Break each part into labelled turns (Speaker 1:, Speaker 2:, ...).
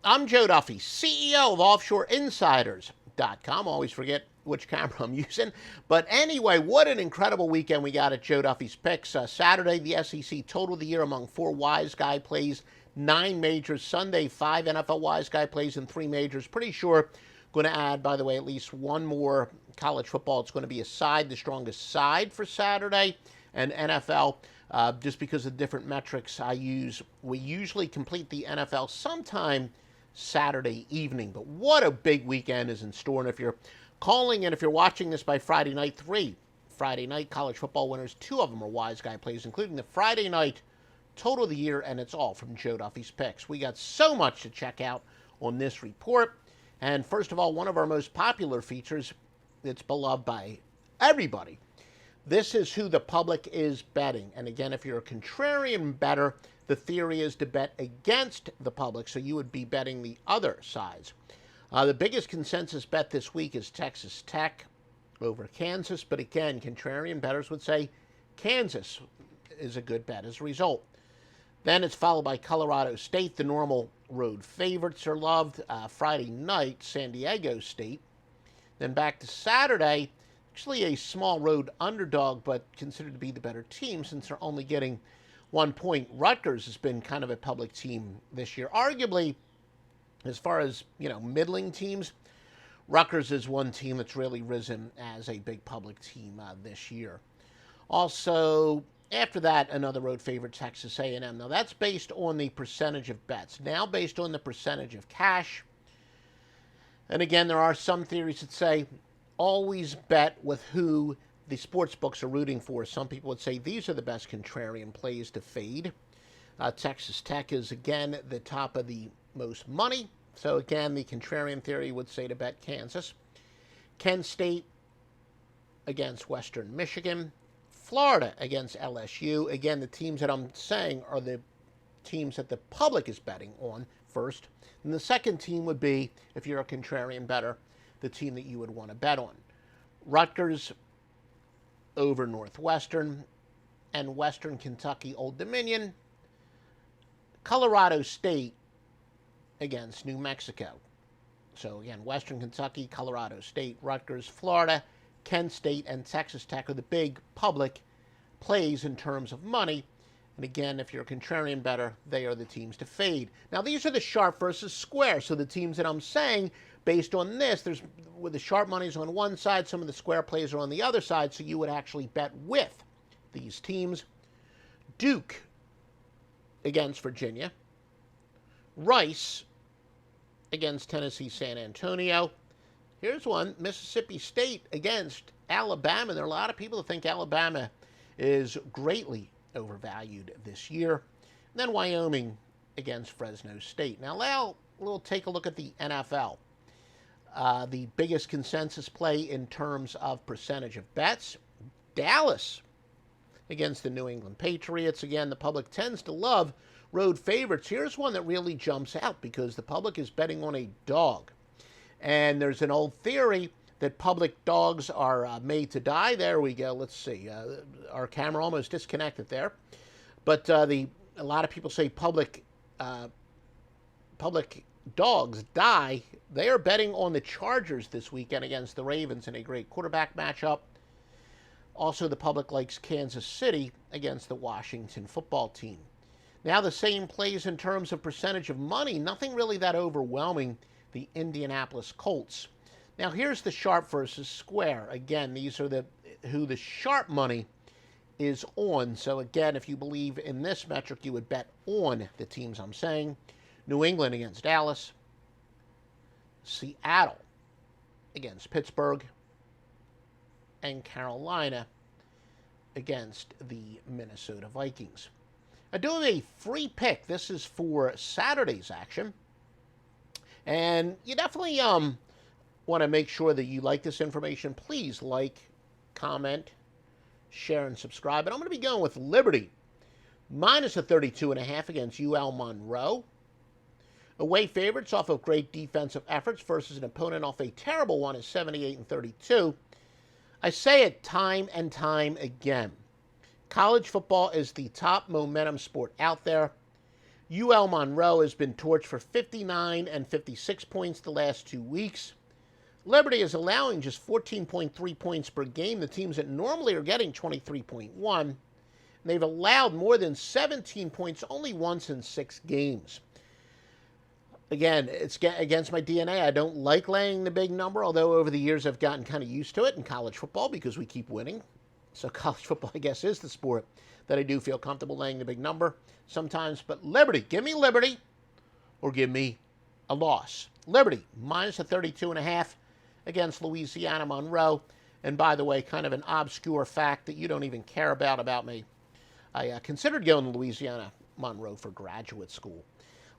Speaker 1: I'm Joe Duffy, CEO of OffshoreInsiders.com. Always forget which camera I'm using. But anyway, what an incredible weekend we got at Joe Duffy's Picks. Saturday, the SEC total of the year among 4 wise guy plays, 9 majors. Sunday, 5 NFL wise guy plays and 3 majors. Pretty sure going to add, by the way, at least one more college football. It's going to be a side, the strongest side for Saturday, and NFL. Just because of the different metrics I use, we usually complete the NFL sometime Saturday evening. But what a big weekend is in store. And if you're calling and if you're watching this by Friday night, 3 Friday night college football winners, 2 of them are wise guy plays, including the Friday night total of the year, and it's all from Joe Duffy's Picks. We got so much to check out on this report. And first of all, one of our most popular features that's beloved by everybody. This is who the public is betting. And again, if you're a contrarian bettor, the theory is to bet against the public, so you would be betting the other sides. The biggest consensus bet this week is Texas Tech over Kansas, but again, contrarian bettors would say Kansas is a good bet as a result. Then it's followed by Colorado State. The normal road favorites are loved. Friday night, San Diego State. Then back to Saturday, actually a small road underdog, but considered to be the better team since they're only getting 1 point. Rutgers has been kind of a public team this year. Arguably, as far as, middling teams, Rutgers is one team that's really risen as a big public team this year. Also, after that, another road favorite, Texas A&M. Now, that's based on the percentage of bets. Now, based on the percentage of cash. And again, there are some theories that say always bet with who the sports books are rooting for. Some people would say these are the best contrarian plays to fade. Texas Tech is, again, the top of the most money. So, again, the contrarian theory would say to bet Kansas. Kent State against Western Michigan. Florida against LSU. Again, the teams that I'm saying are the teams that the public is betting on first. And the second team would be, if you're a contrarian bettor, the team that you would want to bet on. Rutgers over Northwestern and Western Kentucky Old Dominion. Colorado State against New Mexico. So again, Western Kentucky, Colorado State, Rutgers, Florida, Kent State, and Texas Tech are the big public plays in terms of money. And again, if you're a contrarian bettor, they are the teams to fade. Now, these are the sharp versus square. So the teams that I'm saying, based on this, there's with the sharp money's on one side, some of the square plays are on the other side, so you would actually bet with these teams. Duke against Virginia. Rice against Tennessee San Antonio. Here's one, Mississippi State against Alabama. There are a lot of people that think Alabama is greatly overvalued this year. And then Wyoming against Fresno State. Now, we'll take a look at the NFL. The biggest consensus play in terms of percentage of bets, Dallas against the New England Patriots. Again, the public tends to love road favorites. Here's one that really jumps out because the public is betting on a dog. And there's an old theory that public dogs are made to die. There we go. Let's see. Our camera almost disconnected there. But a lot of people say public dogs die. They are betting on the Chargers this weekend against the Ravens in a great quarterback matchup. Also, the public likes Kansas City against the Washington football team. Now, the same plays in terms of percentage of money. Nothing really that overwhelming. The Indianapolis Colts. Now, here's the sharp versus square. Again, these are who the sharp money is on. So, again, if you believe in this metric, you would bet on the teams I'm saying. New England against Dallas. Seattle against Pittsburgh. And Carolina against the Minnesota Vikings. I do have a free pick. This is for Saturday's action. And you definitely want to make sure that you like this information. Please like, comment, share, and subscribe. And I'm going to be going with Liberty minus a 32.5 against UL Monroe. Away favorites off of great defensive efforts versus an opponent off a terrible one is 78-32. I say it time and time again. College football is the top momentum sport out there. UL Monroe has been torched for 59 and 56 points the last 2 weeks. Liberty is allowing just 14.3 points per game. The teams that normally are getting 23.1. They've allowed more than 17 points only once in 6 games. Again, it's against my DNA. I don't like laying the big number, although over the years I've gotten kind of used to it in college football because we keep winning. So college football, I guess, is the sport that I do feel comfortable laying the big number sometimes. But Liberty, give me Liberty or give me a loss. Liberty, minus a 32.5 against Louisiana Monroe. And by the way, kind of an obscure fact that you don't even care about me. I considered going to Louisiana Monroe for graduate school.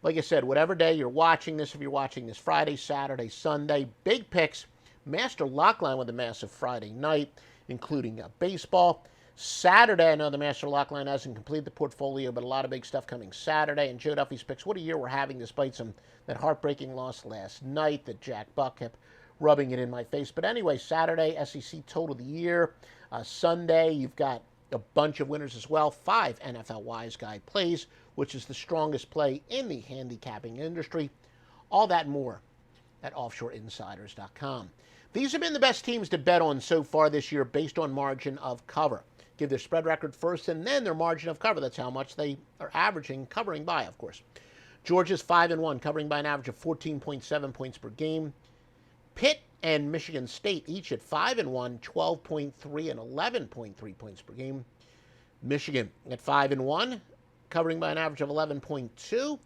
Speaker 1: Like I said, whatever day you're watching this, if you're watching this Friday, Saturday, Sunday, big picks, Master Lockline with a massive Friday night, including baseball. Saturday, I know the Master Lockline hasn't completed the portfolio, but a lot of big stuff coming Saturday. And Joe Duffy's picks, what a year we're having despite that heartbreaking loss last night that Jack Buck kept rubbing it in my face. But anyway, Saturday, SEC Total of the Year. Sunday, you've got a bunch of winners as well. 5 NFL Wise Guy plays, which is the strongest play in the handicapping industry. All that and more at offshoreinsiders.com. These have been the best teams to bet on so far this year based on margin of cover. Give their spread record first and then their margin of cover. That's how much they are averaging, covering by, of course. Georgia's 5-1, covering by an average of 14.7 points per game. Pitt and Michigan State each at 5-1, 12.3 and 11.3 points per game. Michigan at 5-1, covering by an average of 11.2. And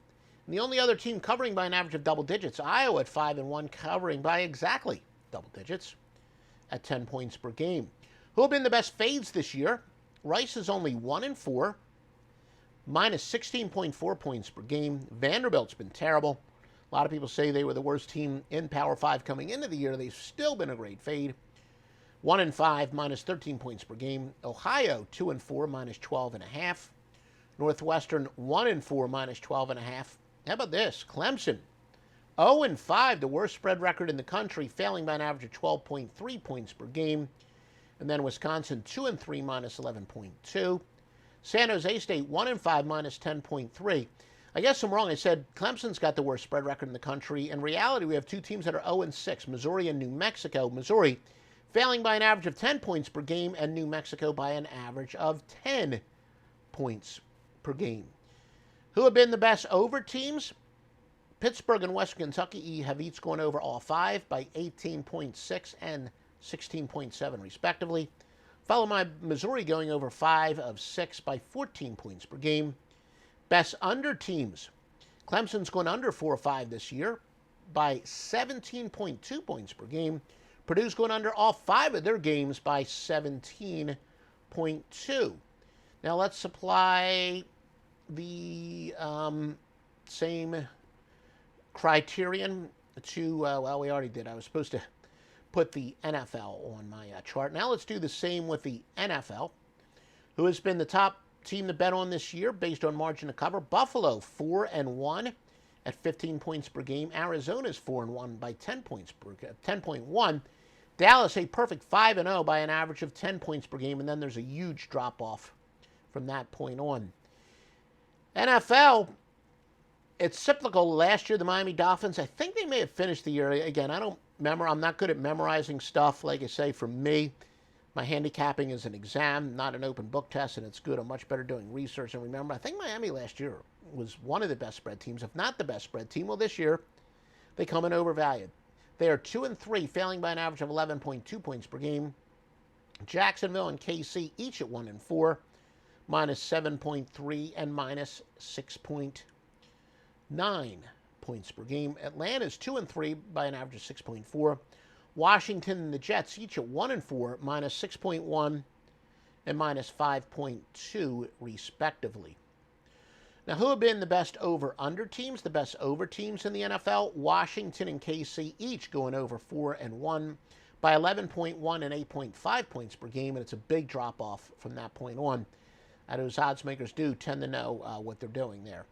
Speaker 1: the only other team covering by an average of double digits, Iowa at 5-1, covering by exactly double digits at 10 points per game. Who have been the best fades this year? Rice is only 1-4, minus 16.4 points per game. Vanderbilt's been terrible. A lot of people say they were the worst team in Power 5 coming into the year. They've still been a great fade. 1-5, minus 13 points per game. Ohio, 2-4, minus 12.5. Northwestern, 1-4, minus 12.5. How about this? Clemson, 0-5, the worst spread record in the country, failing by an average of 12.3 points per game. And then Wisconsin, 2-3, minus 11.2. San Jose State, 1-5, minus 10.3. I guess I'm wrong. I said Clemson's got the worst spread record in the country. In reality, we have two teams that are 0-6, Missouri and New Mexico. Missouri failing by an average of 10 points per game, and New Mexico by an average of 10 points per game. Who have been the best over teams? Pittsburgh and Western Kentucky have each gone over all 5 by 18.6 and 16.7 respectively. Followed by Missouri going over 5 of 6 by 14 points per game. Best under teams. Clemson's gone under 4-5 this year by 17.2 points per game. Purdue's going under all 5 of their games by 17.2. Now let's apply the same criterion to, well, we already did. I was supposed to put the NFL on my chart. Now let's do the same with the NFL. Who has been the top team to bet on this year based on margin of cover? Buffalo, 4-1 at 15 points per game. Arizona's 4-1 by 10.1. Dallas, a perfect 5-0 by an average of 10 points per game, and then there's a huge drop-off from that point on. NFL, it's cyclical. Last year, the Miami Dolphins, I think they may have finished the year. Again, I don't remember. I'm not good at memorizing stuff. Like I say, for me, my handicapping is an exam, not an open book test, and it's good. I'm much better doing research and remember. I think Miami last year was one of the best spread teams, if not the best spread team. Well, this year, they come in overvalued. They are 2-3, failing by an average of 11.2 points per game. Jacksonville and KC each at 1-4, minus 7.3 and minus 6.9 points per game. Atlanta's 2-3 by an average of 6.4. Washington and the Jets each at 1-4, minus 6.1 and minus 5.2 respectively. Now, who have been the best over-under teams? The best over teams in the NFL, Washington and KC each going over 4-1 by 11.1 and 8.5 points per game, and it's a big drop-off from that point on. Those odds makers do tend to know what they're doing there.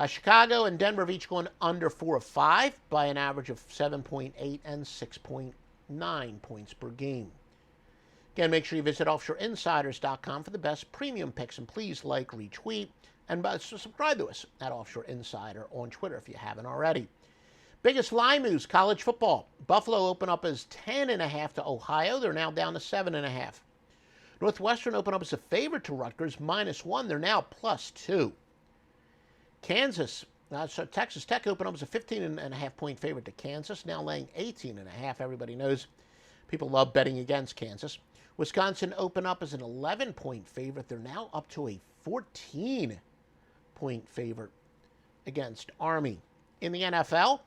Speaker 1: Chicago and Denver have each gone under 4-5 by an average of 7.8 and 6.9 points per game. Again, make sure you visit offshoreinsiders.com for the best premium picks, and please like, retweet, And subscribe to us at Offshore Insider on Twitter if you haven't already. Biggest line moves, college football. Buffalo open up as 10.5 to Ohio. They're now down to 7.5. Northwestern open up as a favorite to Rutgers, -1. They're now +2. Kansas, Texas Tech open up as a 15.5 point favorite to Kansas, now laying 18.5. Everybody knows people love betting against Kansas. Wisconsin open up as an 11-point favorite. They're now up to a 14-point favorite against Army. In the NFL,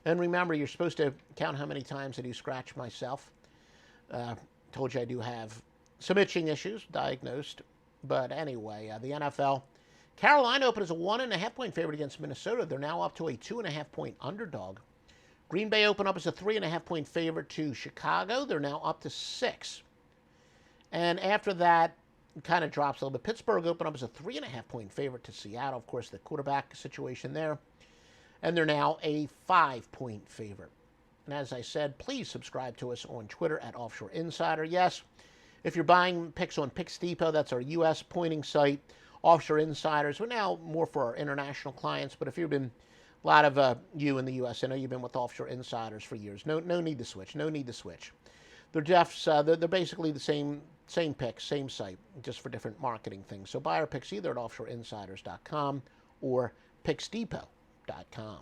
Speaker 1: and remember, you're supposed to count how many times I do scratch myself. Told you I do have some itching issues diagnosed. But anyway, the NFL, Carolina opened as a 1.5 point favorite against Minnesota. They're now up to a 2.5 point underdog. Green Bay opened up as a 3.5 point favorite to Chicago. They're now up to 6. And after that, it kind of drops a little bit. Pittsburgh opened up as a 3.5 point favorite to Seattle. Of course, the quarterback situation there. And they're now a 5-point favorite. And as I said, please subscribe to us on Twitter at Offshore Insider. Yes, if you're buying picks on Picks Depot, that's our U.S. pointing site. Offshore Insiders, we're now more for our international clients. But if you've been, a lot of you in the U.S., I know you've been with Offshore Insiders for years. No need to switch. No need to switch. They're basically the same picks, same site, just for different marketing things. So buy our picks either at offshoreinsiders.com or picksdepot.com.